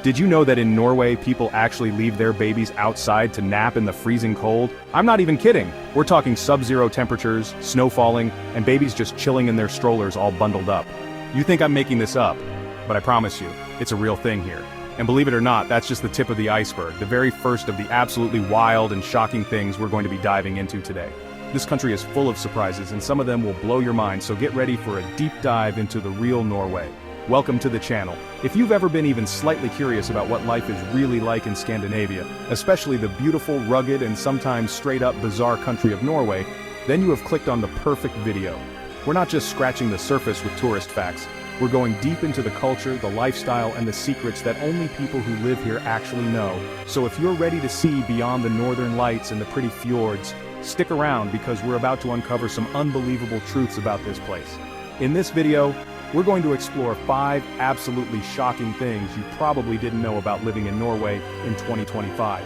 Did you know that in Norway people actually leave their babies outside to nap in the freezing cold? I'm not even kidding. We're talking sub-zero temperatures, snow falling, and babies just chilling in their strollers all bundled up. You think I'm making this up, but I promise you, it's a real thing here. And believe it or not, that's just the tip of the iceberg, the very first of the absolutely wild and shocking things we're going to be diving into today. This country is full of surprises, and some of them will blow your mind, so get ready for a deep dive into the real Norway. Welcome to the channel. If you've ever been even slightly curious about what life is really like in Scandinavia, especially the beautiful, rugged, and sometimes straight-up bizarre country of Norway, then you have clicked on the perfect video. We're not just scratching the surface with tourist facts. We're going deep into the culture, the lifestyle, and the secrets that only people who live here actually know. So if you're ready to see beyond the northern lights and the pretty fjords, stick around because we're about to uncover some unbelievable truths about this place. In this video, we're going to explore 5 absolutely shocking things you probably didn't know about living in Norway in 2025.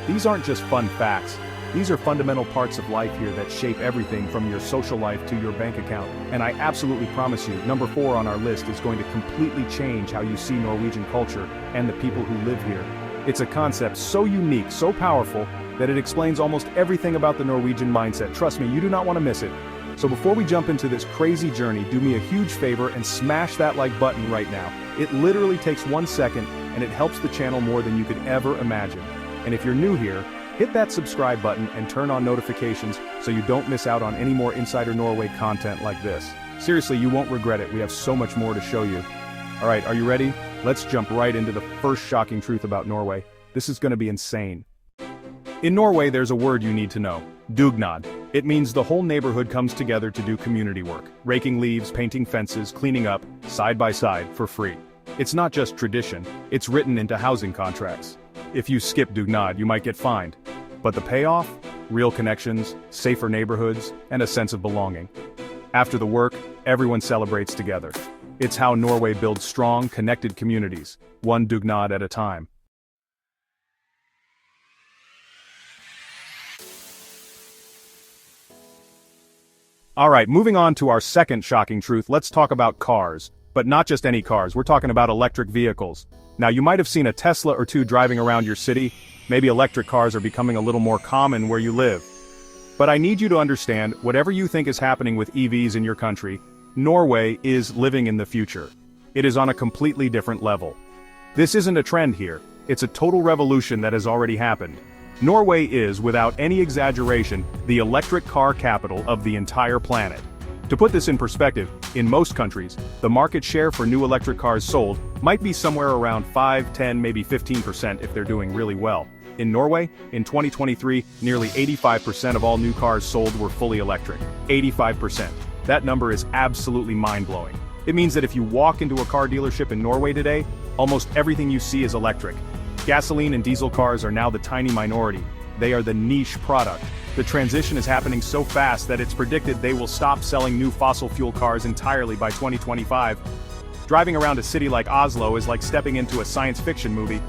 These aren't just fun facts. These are fundamental parts of life here that shape everything from your social life to your bank account. And I absolutely promise you, number 4 on our list is going to completely change how you see Norwegian culture and the people who live here. It's a concept so unique, so powerful, that it explains almost everything about the Norwegian mindset. Trust me, you do not want to miss it. So before we jump into this crazy journey, do me a huge favor and smash that like button right now. It literally takes 1 second, and it helps the channel more than you could ever imagine. And if you're new here, hit that subscribe button and turn on notifications so you don't miss out on any more Insider Norway content like this. Seriously, you won't regret it. We have so much more to show you. Alright, are you ready? Let's jump right into the first shocking truth about Norway. This is going to be insane. In Norway, there's a word you need to know. Dugnad. It means the whole neighborhood comes together to do community work, raking leaves, painting fences, cleaning up, side by side, for free. It's not just tradition, it's written into housing contracts. If you skip Dugnad, you might get fined. But the payoff? Real connections, safer neighborhoods, and a sense of belonging. After the work, everyone celebrates together. It's how Norway builds strong, connected communities, one Dugnad at a time. Alright, moving on to our second shocking truth, let's talk about cars. But not just any cars, we're talking about electric vehicles. Now you might have seen a Tesla or two driving around your city. Maybe electric cars are becoming a little more common where you live. But I need you to understand, whatever you think is happening with EVs in your country, Norway is living in the future. It is on a completely different level. This isn't a trend here, it's a total revolution that has already happened. Norway is, without any exaggeration, the electric car capital of the entire planet. To put this in perspective, in most countries, the market share for new electric cars sold might be somewhere around 5, 10, maybe 15% if they're doing really well. In Norway, in 2023, nearly 85% of all new cars sold were fully electric. 85%. That number is absolutely mind-blowing. It means that if you walk into a car dealership in Norway today, almost everything you see is electric. Gasoline and diesel cars are now the tiny minority. They are the niche product. The transition is happening so fast that it's predicted they will stop selling new fossil fuel cars entirely by 2025. Driving around a city like Oslo is like stepping into a science fiction movie.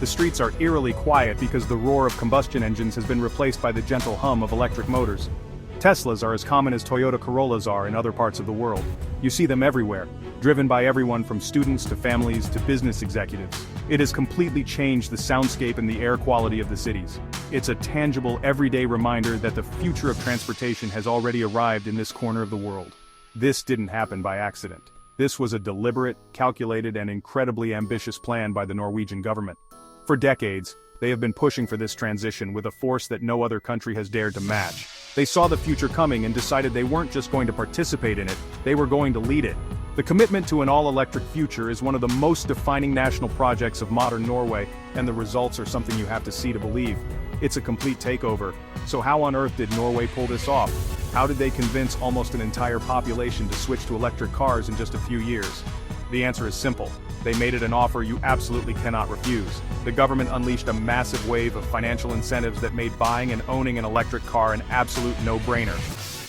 The streets are eerily quiet because the roar of combustion engines has been replaced by the gentle hum of electric motors. Teslas are as common as Toyota Corollas are in other parts of the world. You see them everywhere, driven by everyone from students to families to business executives. It has completely changed the soundscape and the air quality of the cities. It's a tangible, everyday reminder that the future of transportation has already arrived in this corner of the world. This didn't happen by accident. This was a deliberate, calculated, and incredibly ambitious plan by the Norwegian government. For decades, they have been pushing for this transition with a force that no other country has dared to match. They saw the future coming and decided they weren't just going to participate in it, they were going to lead it. The commitment to an all-electric future is one of the most defining national projects of modern Norway, and the results are something you have to see to believe. It's a complete takeover. So how on earth did Norway pull this off? How did they convince almost an entire population to switch to electric cars in just a few years? The answer is simple. They made it an offer you absolutely cannot refuse. The government unleashed a massive wave of financial incentives that made buying and owning an electric car an absolute no-brainer.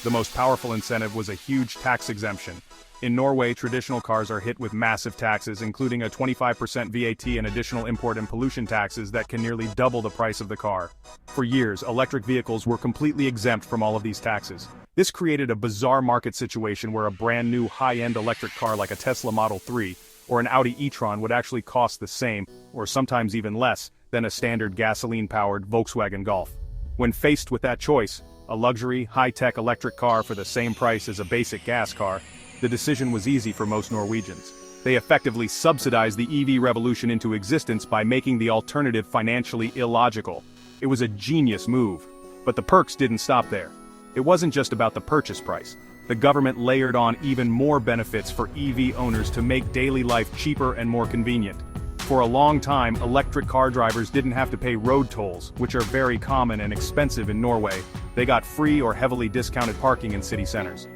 The most powerful incentive was a huge tax exemption. In Norway, traditional cars are hit with massive taxes, including a 25% VAT and additional import and pollution taxes that can nearly double the price of the car. For years, electric vehicles were completely exempt from all of these taxes. This created a bizarre market situation where a brand new high-end electric car like a Tesla Model 3, or an Audi e-tron would actually cost the same, or sometimes even less, than a standard gasoline-powered Volkswagen Golf. When faced with that choice, a luxury, high-tech electric car for the same price as a basic gas car, the decision was easy for most Norwegians. They effectively subsidized the EV revolution into existence by making the alternative financially illogical. It was a genius move. But the perks didn't stop there. It wasn't just about the purchase price. The government layered on even more benefits for EV owners to make daily life cheaper and more convenient. For a long time, electric car drivers didn't have to pay road tolls, which are very common and expensive in Norway. They got free or heavily discounted parking in city centers.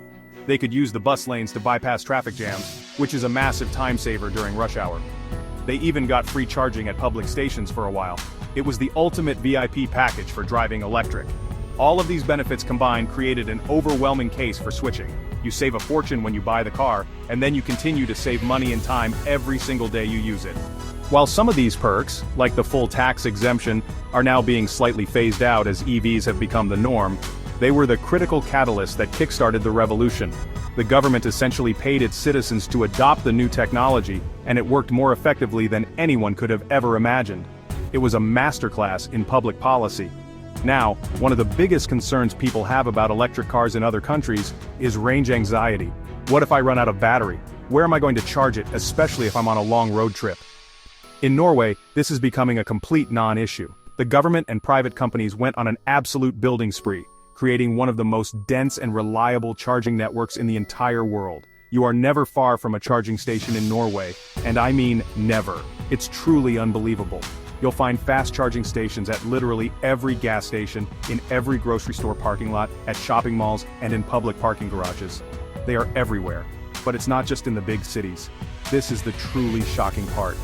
They could use the bus lanes to bypass traffic jams, which is a massive time saver during rush hour. They even got free charging at public stations for a while. It was the ultimate VIP package for driving electric. All of these benefits combined created an overwhelming case for switching. You save a fortune when you buy the car, and then you continue to save money and time every single day you use it. While some of these perks, like the full tax exemption, are now being slightly phased out as EVs have become the norm, they were the critical catalyst that kickstarted the revolution. The government essentially paid its citizens to adopt the new technology, and it worked more effectively than anyone could have ever imagined. It was a masterclass in public policy. Now, one of the biggest concerns people have about electric cars in other countries is range anxiety. What if I run out of battery? Where am I going to charge it, especially if I'm on a long road trip? In Norway, this is becoming a complete non-issue. The government and private companies went on an absolute building spree, creating one of the most dense and reliable charging networks in the entire world. You are never far from a charging station in Norway, and I mean never. It's truly unbelievable. You'll find fast charging stations at literally every gas station, in every grocery store parking lot, at shopping malls, and in public parking garages. They are everywhere. But it's not just in the big cities. This is the truly shocking part.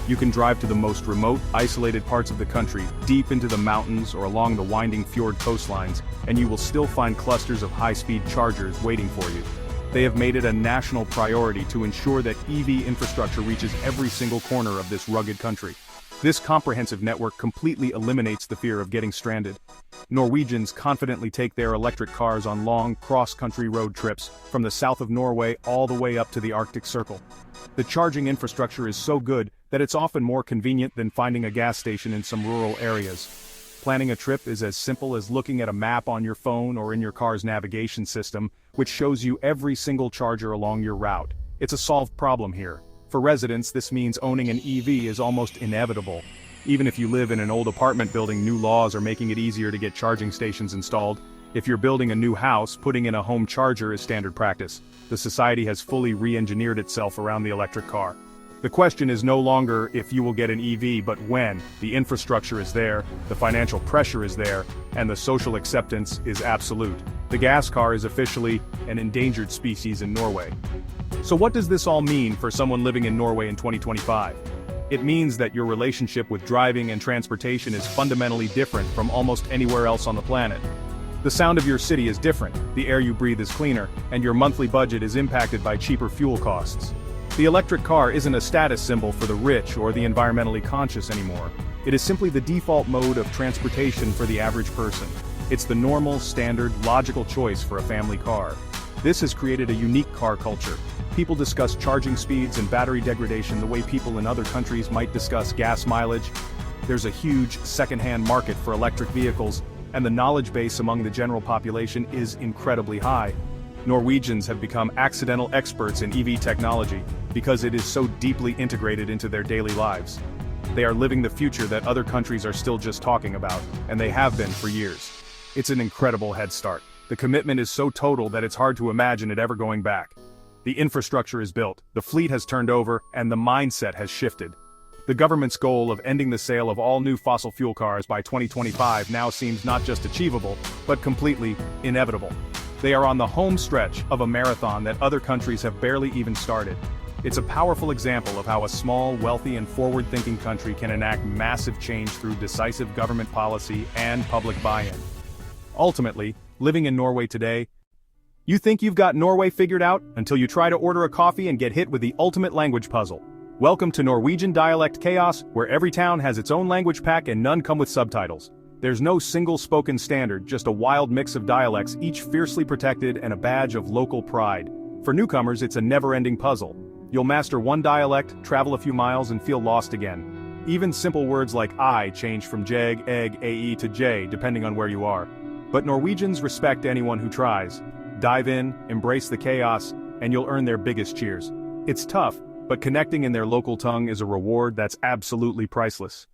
You can drive to the most remote, isolated parts of the country, deep into the mountains or along the winding fjord coastlines, and you will still find clusters of high-speed chargers waiting for you. They have made it a national priority to ensure that EV infrastructure reaches every single corner of this rugged country. This comprehensive network completely eliminates the fear of getting stranded. Norwegians confidently take their electric cars on long, cross-country road trips, from the south of Norway all the way up to the Arctic Circle. The charging infrastructure is so good that it's often more convenient than finding a gas station in some rural areas. Planning a trip is as simple as looking at a map on your phone or in your car's navigation system, which shows you every single charger along your route. It's a solved problem here. For residents, this means owning an EV is almost inevitable. Even if you live in an old apartment building, new laws are making it easier to get charging stations installed. If you're building a new house, putting in a home charger is standard practice. The society has fully re-engineered itself around the electric car. The question is no longer if you will get an EV, but when. The infrastructure is there, the financial pressure is there, and the social acceptance is absolute. The gas car is officially an endangered species in Norway. So what does this all mean for someone living in Norway in 2025? It means that your relationship with driving and transportation is fundamentally different from almost anywhere else on the planet. The sound of your city is different, the air you breathe is cleaner, and your monthly budget is impacted by cheaper fuel costs. The electric car isn't a status symbol for the rich or the environmentally conscious anymore. It is simply the default mode of transportation for the average person. It's the normal, standard, logical choice for a family car. This has created a unique car culture. People discuss charging speeds and battery degradation the way people in other countries might discuss gas mileage. There's a huge second-hand market for electric vehicles, and the knowledge base among the general population is incredibly high. Norwegians have become accidental experts in EV technology because it is so deeply integrated into their daily lives. They are living the future that other countries are still just talking about, and they have been for years. It's an incredible head start. The commitment is so total that it's hard to imagine it ever going back. The infrastructure is built, the fleet has turned over, and the mindset has shifted. The government's goal of ending the sale of all new fossil fuel cars by 2025 now seems not just achievable, but completely inevitable. They are on the home stretch of a marathon that other countries have barely even started. It's a powerful example of how a small, wealthy, and forward-thinking country can enact massive change through decisive government policy and public buy-in. Ultimately, living in Norway today, you think you've got Norway figured out until you try to order a coffee and get hit with the ultimate language puzzle. Welcome to Norwegian dialect chaos, where every town has its own language pack and none come with subtitles. There's no single spoken standard, just a wild mix of dialects, each fiercely protected and a badge of local pride. For newcomers, it's a never-ending puzzle. You'll master one dialect, travel a few miles, and feel lost again. Even simple words like I change from jeg, egg, ae to j depending on where you are. But Norwegians respect anyone who tries. Dive in, embrace the chaos, and you'll earn their biggest cheers. It's tough, but connecting in their local tongue is a reward that's absolutely priceless.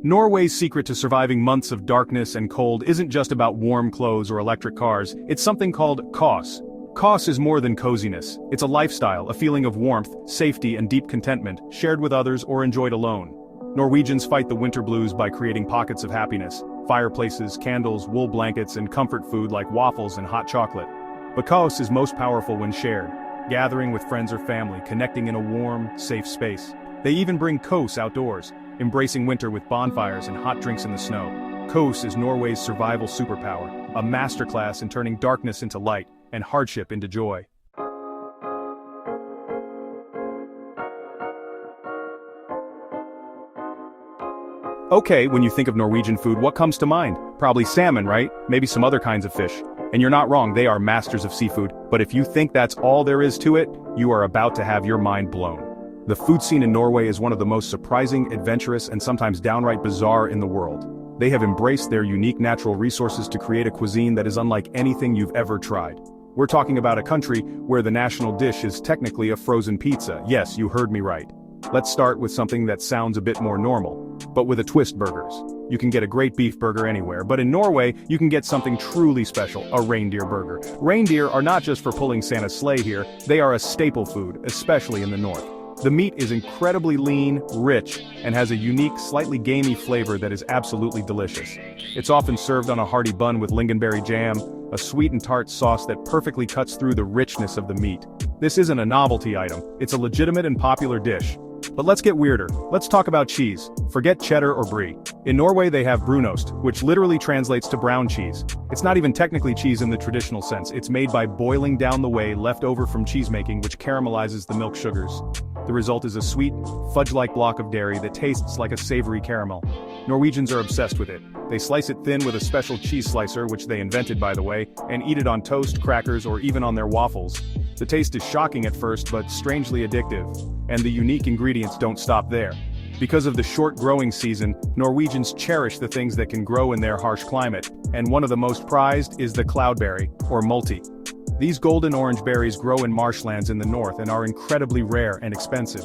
Norway's secret to surviving months of darkness and cold isn't just about warm clothes or electric cars, it's something called kos. Kos is more than coziness. It's a lifestyle, a feeling of warmth, safety, and deep contentment, shared with others or enjoyed alone. Norwegians fight the winter blues by creating pockets of happiness: fireplaces, candles, wool blankets, and comfort food like waffles and hot chocolate. But kos is most powerful when shared, gathering with friends or family, connecting in a warm, safe space. They even bring kos outdoors, embracing winter with bonfires and hot drinks in the snow. Kos is Norway's survival superpower, a masterclass in turning darkness into light and hardship into joy. Okay, when you think of Norwegian food, what comes to mind? Probably salmon, right? Maybe some other kinds of fish. And you're not wrong, they are masters of seafood, but if you think that's all there is to it, you are about to have your mind blown. The food scene in Norway is one of the most surprising, adventurous, and sometimes downright bizarre in the world. They have embraced their unique natural resources to create a cuisine that is unlike anything you've ever tried. We're talking about a country where the national dish is technically a frozen pizza. Yes, you heard me right. Let's start with something that sounds a bit more normal, but with a twist: burgers. You can get a great beef burger anywhere, but in Norway, you can get something truly special: a reindeer burger. Reindeer are not just for pulling Santa's sleigh here, they are a staple food, especially in the north. The meat is incredibly lean, rich, and has a unique, slightly gamey flavor that is absolutely delicious. It's often served on a hearty bun with lingonberry jam, a sweet and tart sauce that perfectly cuts through the richness of the meat. This isn't a novelty item, it's a legitimate and popular dish. But let's get weirder. Let's talk about cheese. Forget cheddar or brie. In Norway they have brunost, which literally translates to brown cheese. It's not even technically cheese in the traditional sense, it's made by boiling down the whey left over from cheesemaking, which caramelizes the milk sugars. The result is a sweet, fudge-like block of dairy that tastes like a savory caramel. Norwegians are obsessed with it. They slice it thin with a special cheese slicer, which they invented by the way, and eat it on toast, crackers, or even on their waffles. The taste is shocking at first, but strangely addictive. And the unique ingredients don't stop there. Because of the short growing season, Norwegians cherish the things that can grow in their harsh climate, and one of the most prized is the cloudberry, or multi. These golden orange berries grow in marshlands in the north and are incredibly rare and expensive.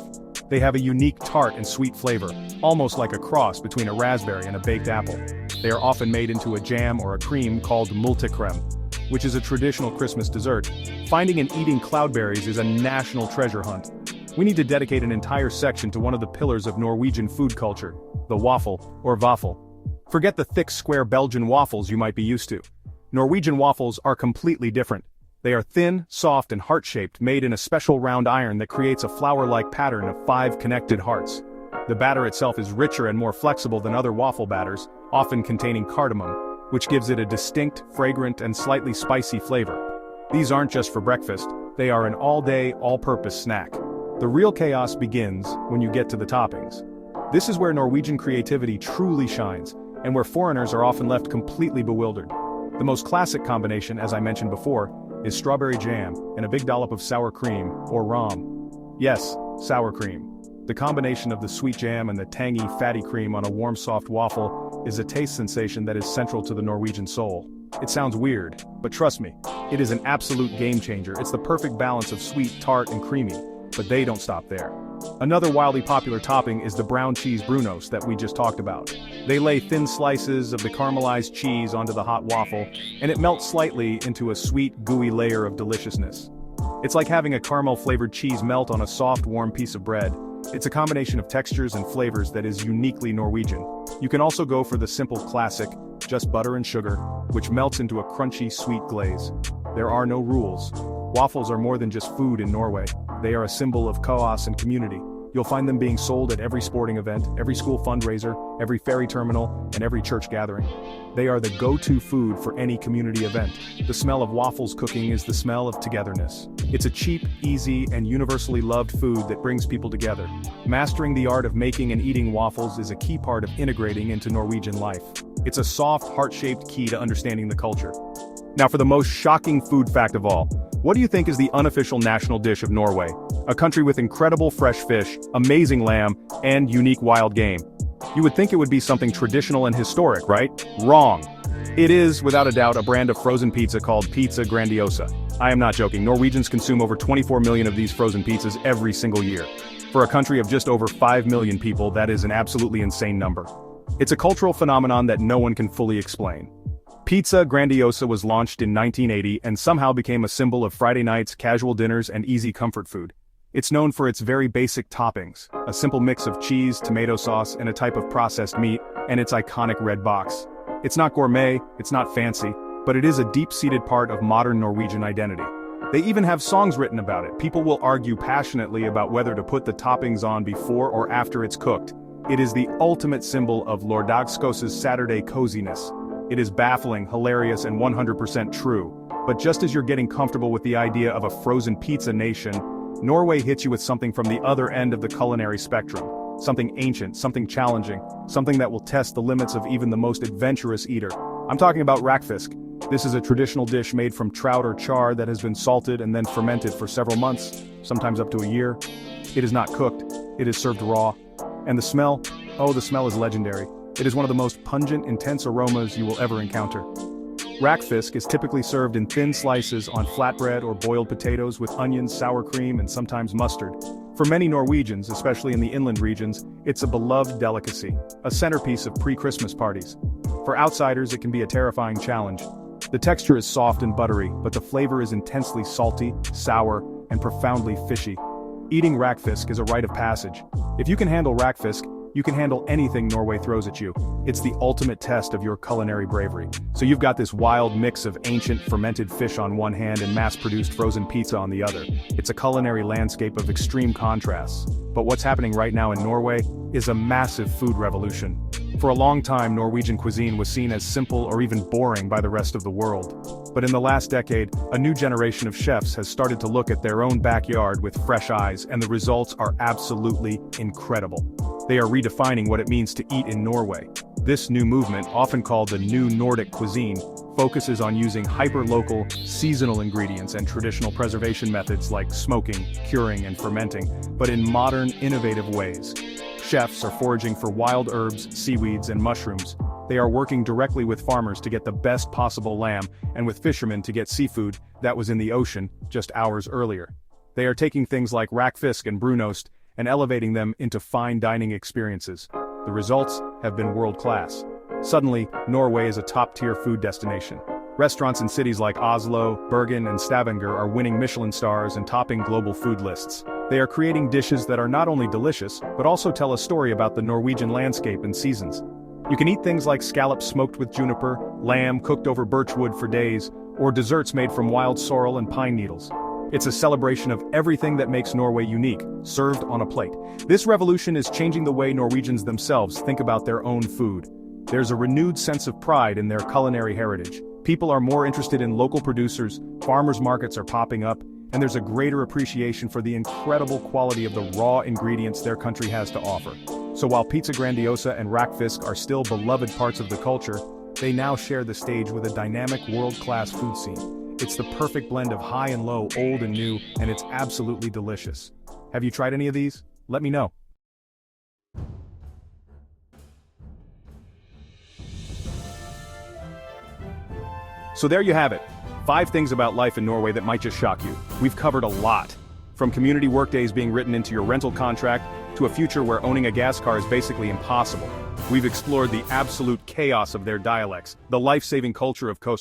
They have a unique tart and sweet flavor, almost like a cross between a raspberry and a baked apple. They are often made into a jam or a cream called multekrem, which is a traditional Christmas dessert. Finding and eating cloudberries is a national treasure hunt. We need to dedicate an entire section to one of the pillars of Norwegian food culture: the waffle, or waffle. Forget the thick square Belgian waffles you might be used to. Norwegian waffles are completely different. They are thin, soft, and heart-shaped, made in a special round iron that creates a flower-like pattern of 5 connected hearts. The batter itself is richer and more flexible than other waffle batters, often containing cardamom, which gives it a distinct, fragrant, and slightly spicy flavor. These aren't just for breakfast, they are an all-day, all-purpose snack. The real chaos begins when you get to the toppings. This is where Norwegian creativity truly shines, and where foreigners are often left completely bewildered. The most classic combination, as I mentioned before, is strawberry jam and a big dollop of sour cream, or rom. Yes, sour cream. The combination of the sweet jam and the tangy, fatty cream on a warm, soft waffle is a taste sensation that is central to the Norwegian soul. It sounds weird, but trust me, it is an absolute game changer. It's the perfect balance of sweet, tart, and creamy. But they don't stop there. Another wildly popular topping is the brown cheese brunost that we just talked about. They lay thin slices of the caramelized cheese onto the hot waffle, and it melts slightly into a sweet, gooey layer of deliciousness. It's like having a caramel-flavored cheese melt on a soft, warm piece of bread. It's a combination of textures and flavors that is uniquely Norwegian. You can also go for the simple classic, just butter and sugar, which melts into a crunchy, sweet glaze. There are no rules. Waffles are more than just food in Norway. They are a symbol of chaos and community. You'll find them being sold at every sporting event, every school fundraiser, every ferry terminal, and every church gathering. They are the go-to food for any community event. The smell of waffles cooking is the smell of togetherness. It's a cheap, easy, and universally loved food that brings people together. Mastering the art of making and eating waffles is a key part of integrating into Norwegian life. It's a soft, heart-shaped key to understanding the culture. Now for the most shocking food fact of all, What do you think is the unofficial national dish of Norway? A country with incredible fresh fish, amazing lamb, and unique wild game. You would think it would be something traditional and historic, right? Wrong. It is, without a doubt, a brand of frozen pizza called Pizza Grandiosa. I am not joking, Norwegians consume over 24 million of these frozen pizzas every single year. For a country of just over 5 million people, that is an absolutely insane number. It's a cultural phenomenon that no one can fully explain. Pizza Grandiosa was launched in 1980 and somehow became a symbol of Friday nights, casual dinners, and easy comfort food. It's known for its very basic toppings, a simple mix of cheese, tomato sauce, and a type of processed meat, and its iconic red box. It's not gourmet, it's not fancy, but it is a deep-seated part of modern Norwegian identity. They even have songs written about it. People will argue passionately about whether to put the toppings on before or after it's cooked. It is the ultimate symbol of Lørdagsgodt's Saturday coziness. It is baffling, hilarious, and 100% true. But just as you're getting comfortable with the idea of a frozen pizza nation, Norway hits you with something from the other end of the culinary spectrum. Something ancient, something challenging, something that will test the limits of even the most adventurous eater. I'm talking about rakfisk. This is a traditional dish made from trout or char that has been salted and then fermented for several months, sometimes up to a year. It is not cooked, it is served raw. And the smell? Oh, the smell is legendary. It is one of the most pungent, intense aromas you will ever encounter. Rakfisk is typically served in thin slices on flatbread or boiled potatoes with onions, sour cream, and sometimes mustard. For many Norwegians, especially in the inland regions, it's a beloved delicacy, a centerpiece of pre-Christmas parties. For outsiders, it can be a terrifying challenge. The texture is soft and buttery, but the flavor is intensely salty, sour, and profoundly fishy. Eating rakfisk is a rite of passage. If you can handle rakfisk, you can handle anything Norway throws at you. It's the ultimate test of your culinary bravery. So you've got this wild mix of ancient fermented fish on one hand and mass-produced frozen pizza on the other. It's a culinary landscape of extreme contrasts. But what's happening right now in Norway is a massive food revolution. For a long time, Norwegian cuisine was seen as simple or even boring by the rest of the world. But in the last decade, a new generation of chefs has started to look at their own backyard with fresh eyes, and the results are absolutely incredible. They are redefining what it means to eat in Norway. This new movement, often called the New Nordic Cuisine, focuses on using hyper-local, seasonal ingredients and traditional preservation methods like smoking, curing, and fermenting, but in modern, innovative ways. Chefs are foraging for wild herbs, seaweeds, and mushrooms. They are working directly with farmers to get the best possible lamb, and with fishermen to get seafood that was in the ocean just hours earlier. They are taking things like rakfisk and brunost and elevating them into fine dining experiences. The results have been world-class. Suddenly, Norway is a top-tier food destination. Restaurants in cities like Oslo, Bergen, and Stavanger are winning Michelin stars and topping global food lists. They are creating dishes that are not only delicious, but also tell a story about the Norwegian landscape and seasons. You can eat things like scallops smoked with juniper, lamb cooked over birchwood for days, or desserts made from wild sorrel and pine needles. It's a celebration of everything that makes Norway unique, served on a plate. This revolution is changing the way Norwegians themselves think about their own food. There's a renewed sense of pride in their culinary heritage. People are more interested in local producers, farmers markets are popping up, and there's a greater appreciation for the incredible quality of the raw ingredients their country has to offer. So while Pizza Grandiosa and rakfisk are still beloved parts of the culture, they now share the stage with a dynamic world-class food scene. It's the perfect blend of high and low, old and new, and it's absolutely delicious. Have you tried any of these? Let me know. So there you have it. 5 things about life in Norway that might just shock you. We've covered a lot. From community workdays being written into your rental contract, to a future where owning a gas car is basically impossible. We've explored the absolute chaos of their dialects, the life-saving culture of coast